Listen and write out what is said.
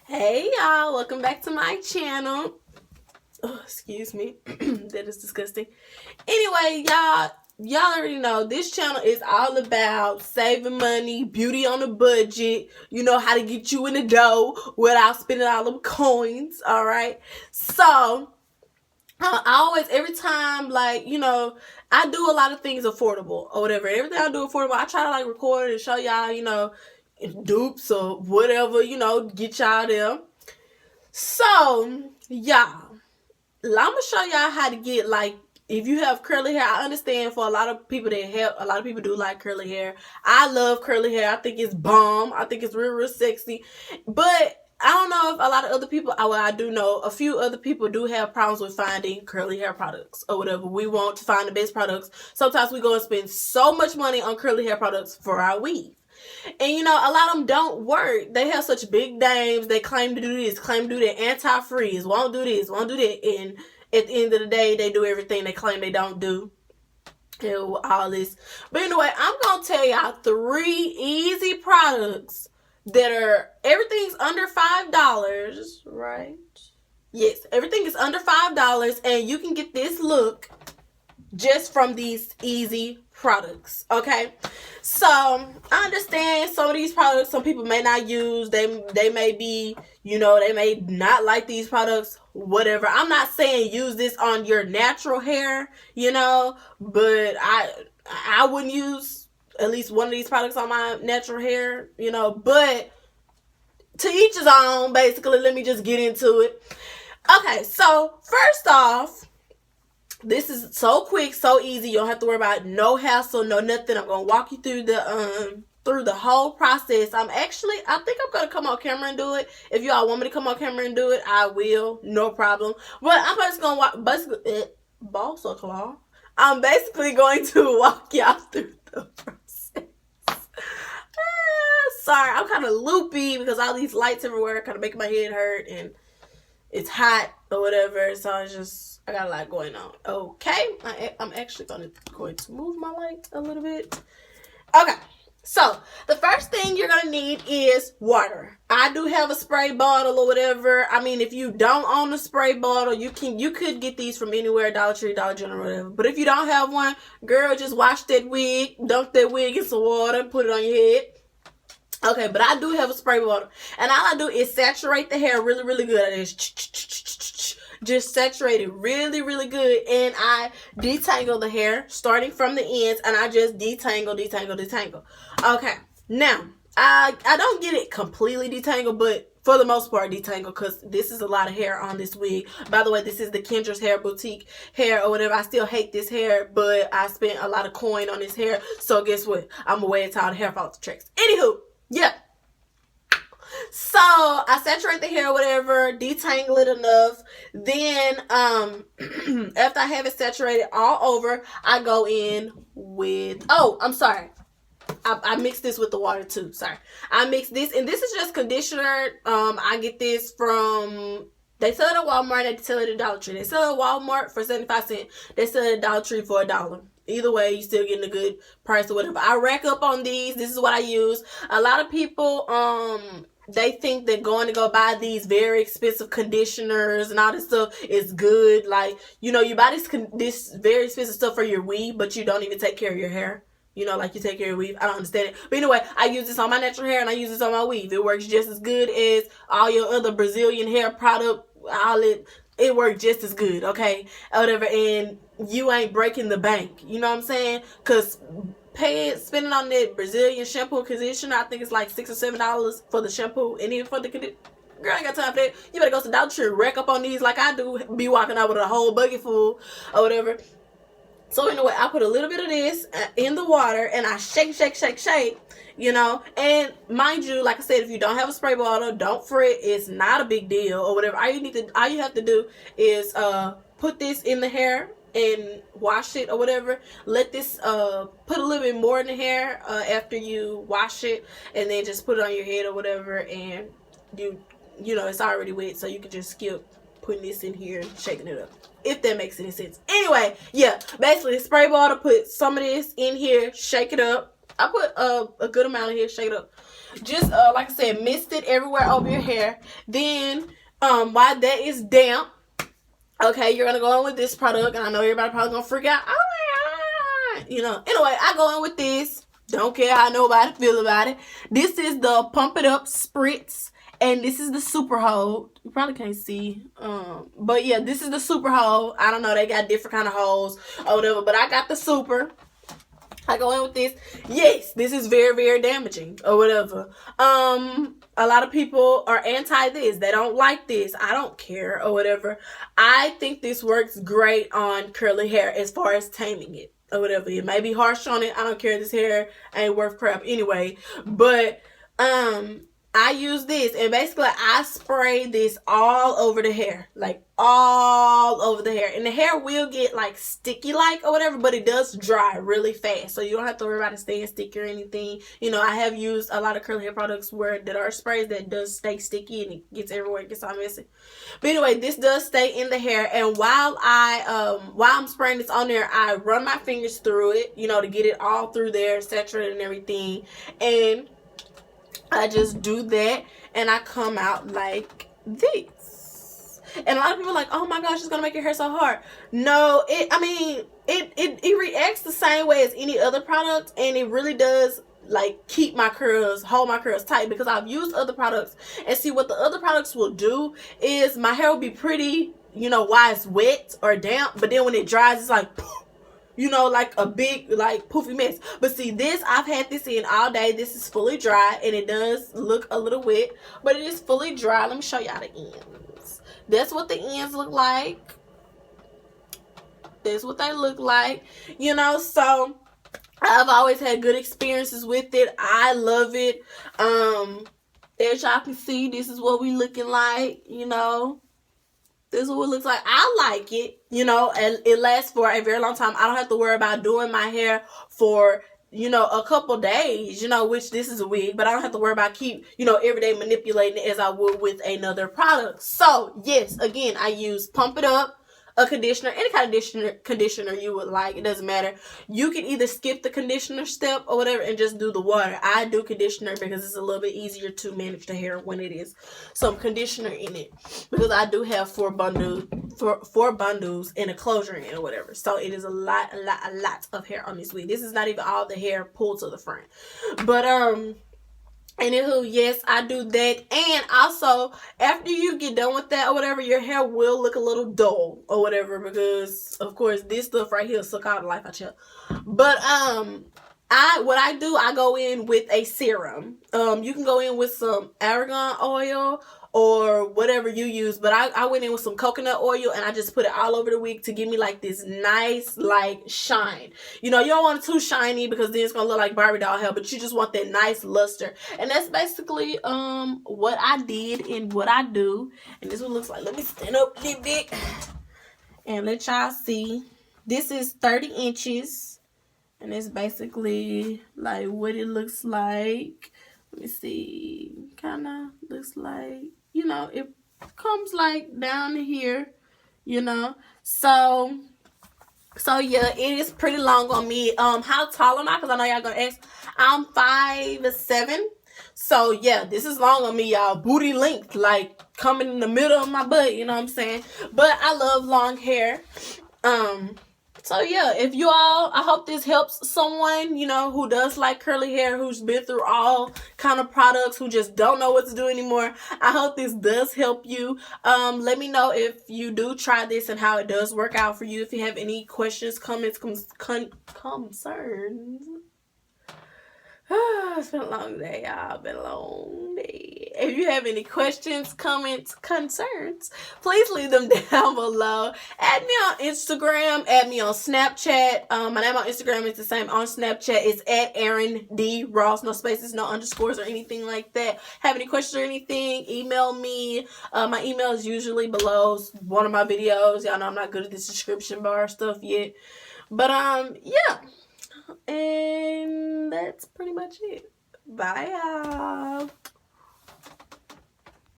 Hey y'all, welcome back to my channel. Oh, excuse me. That is disgusting. Anyway, y'all already know this channel is all about saving money, beauty on a budget, you know how to get you in the dough without spending all them coins, all right? So, I always, every time, like, I do a lot of things affordable or whatever. Everything I do affordable, I try to, like, record and show y'all, dupes or whatever, get y'all there. So, y'all, I'm gonna show y'all how to get, like, if you have curly hair. I understand for a lot of people a lot of people do like curly hair. I love curly hair. I think it's bomb. I think it's real sexy. But I don't know if a lot of other people, well, I do know a few other people do have problems with finding curly hair products or whatever. We want to find the best products. Sometimes we go and spend so much money on curly hair products for our weave. And a lot of them don't work. They have such big names. They claim to do this, claim to do that, anti-freeze, won't do this, won't do that. And at the end of the day, they do everything they claim they don't do. And all this. But anyway, I'm going to tell y'all 3 easy products that are, everything's under $5, right? Yes, everything is under $5, and you can get this look just from these easy products. Okay, so I understand some of these products some people may not use. They may be, they may not like these products, whatever. I'm not saying use this on your natural hair, but I wouldn't use at least one of these products on my natural hair, but to each his own. Basically, let me just get into it. Okay, so first off, this is so quick, so easy. You don't have to worry about no hassle, no nothing. I'm gonna walk you through the whole process. I think I'm gonna come on camera and do it. If y'all want me to come on camera and do it, I will, no problem. But I'm just gonna I'm basically going to walk y'all through the process. Sorry, I'm kind of loopy because all these lights everywhere kind of making my head hurt, and it's hot or whatever. So I got a lot going on. Okay, I'm actually going to move my light a little bit. Okay, so the first thing you're going to need is water. I do have a spray bottle or whatever. I mean, if you don't own a spray bottle, you could get these from anywhere, Dollar Tree, Dollar General, whatever. But if you don't have one, girl, just wash that wig, dunk that wig in some water, put it on your head. Okay, but I do have a spray bottle, and all I do is saturate the hair really, really good. Just saturate it really, really good, and I detangle the hair starting from the ends, and I just detangle. Okay, now I don't get it completely detangled, but for the most part detangle, because this is a lot of hair on this wig. By the way, this is the Kendra's Hair Boutique hair or whatever. I still hate this hair, but I spent a lot of coin on this hair, so guess what? I'm gonna wear it till the hair falls to tracks. Anywho, yeah. So I saturate the hair, whatever, detangle it enough. Then after I have it saturated all over, I go in with, I'm sorry, I mix this with the water too. Sorry, I mix this, and this is just conditioner. I get this from, they sell it at Walmart, they sell it at Dollar Tree. They sell it at Walmart for 75 cents. They sell it at Dollar Tree for $1. Either way, you're still getting a good price or whatever. I rack up on these. This is what I use. A lot of people, they think that going to go buy these very expensive conditioners and all this stuff is good. Like, you buy this very expensive stuff for your weave, but you don't even take care of your hair. Like you take care of your weave. I don't understand it. But anyway, I use this on my natural hair and I use this on my weave. It works just as good as all your other Brazilian hair product. It works just as good, okay? Whatever, and you ain't breaking the bank. You know what I'm saying? Because spending on that Brazilian shampoo and conditioner, I think it's like $6 or $7 for the shampoo, and even for the conditioner. Girl, I ain't got time for that. You better go to Dollar Tree, rack up on these like I do, be walking out with a whole bucket full or whatever. So anyway, I put a little bit of this in the water, and I shake, and mind you, like I said, if you don't have a spray bottle, don't fret. It's not a big deal or whatever. All you have to do is put this in the hair and wash it or whatever. Let this put a little bit more in the hair after you wash it, and then just put it on your head or whatever, and it's already wet, so you can just skip putting this in here and shaking it up, if that makes any sense. Anyway, yeah, basically the spray bottle, put some of this in here, shake it up. I put a good amount in here, shake it up. Just like I said, mist it everywhere over your hair. Then while that is damp, okay, you're gonna go in with this product, and I know everybody probably gonna freak out. Oh my god, Anyway, I go in with this. Don't care how nobody feel about it. This is the Pump It Up Spritz, and this is the Super Hold. You probably can't see, but yeah, this is the Super Hold. I don't know, they got different kind of holes or whatever, but I got the Super. I go in with this. Yes, this is very, very damaging or whatever. A lot of people are anti this. They don't like this. I don't care or whatever. I think this works great on curly hair as far as taming it or whatever. It may be harsh on it. I don't care. This hair ain't worth crap anyway. But I use this, and basically I spray this all over the hair, like all over the hair, and the hair will get like sticky like or whatever, but it does dry really fast, so you don't have to worry about it staying sticky or anything. I have used a lot of curly hair products that are sprays that does stay sticky, and it gets everywhere, it gets all messy. But anyway, this does stay in the hair, and while I'm spraying this on there, I run my fingers through it, to get it all through there, saturated and everything, and I just do that, and I come out like this. And a lot of people are like, oh my gosh, it's gonna make your hair so hard. No, it reacts the same way as any other product, and it really does like hold my curls tight, because I've used other products, and see what the other products will do is my hair will be pretty, while it's wet or damp, but then when it dries, it's like like a big, like, poofy mess. But see, this, I've had this in all day. This is fully dry, and it does look a little wet, but it is fully dry. Let me show y'all the ends. That's what the ends look like. That's what they look like. So I've always had good experiences with it. I love it. As y'all can see, this is what we looking like, This is what it looks like. I like it, and it lasts for a very long time. I don't have to worry about doing my hair for, a couple days, which this is a wig, but I don't have to worry about every day manipulating it as I would with another product. So, yes, again, I use Pump It Up, a conditioner, any kind of conditioner you would like. It doesn't matter. You can either skip the conditioner step or whatever and just do the water. I do conditioner because it's a little bit easier to manage the hair when it is some conditioner in it, because I do have four bundles and a closure in it or whatever. So it is a lot of hair on this wig. This is not even all the hair pulled to the front. But anywho, yes, I do that. And also, after you get done with that or whatever, your hair will look a little dull or whatever, because of course this stuff right here suck out the life out you. But I go in with a serum. You can go in with some argan oil or whatever you use, but I went in with some coconut oil, and I just put it all over the wig to give me like this nice like shine. You don't want it too shiny, because then it's gonna look like Barbie doll hair, but you just want that nice luster. And that's basically what I did and what I do. And this is what it looks like. Let me stand up a little bit and let y'all see. This is 30 inches, and it's basically like what it looks like. Let me see. Kind of looks like, it comes like down here, So yeah, it is pretty long on me. How tall am I? Because I know y'all gonna ask. I'm 5'7". So yeah, this is long on me, y'all. Booty length, like coming in the middle of my butt, you know what I'm saying? But I love long hair. So yeah, I hope this helps someone, who does like curly hair, who's been through all kind of products, who just don't know what to do anymore. I hope this does help you. Let me know if you do try this and how it does work out for you. If you have any questions, comments, concerns. It's been a long day, y'all. Been a long day. If you have any questions, comments, concerns, please leave them down below. Add me on Instagram. Add me on Snapchat. My name on Instagram is the same on Snapchat. It's at Erin D. Ross. No spaces, no underscores or anything like that. Have any questions or anything, email me. My email is usually below one of my videos. Y'all know I'm not good at this description bar stuff yet. But, yeah. And that's pretty much it. Bye, y'all.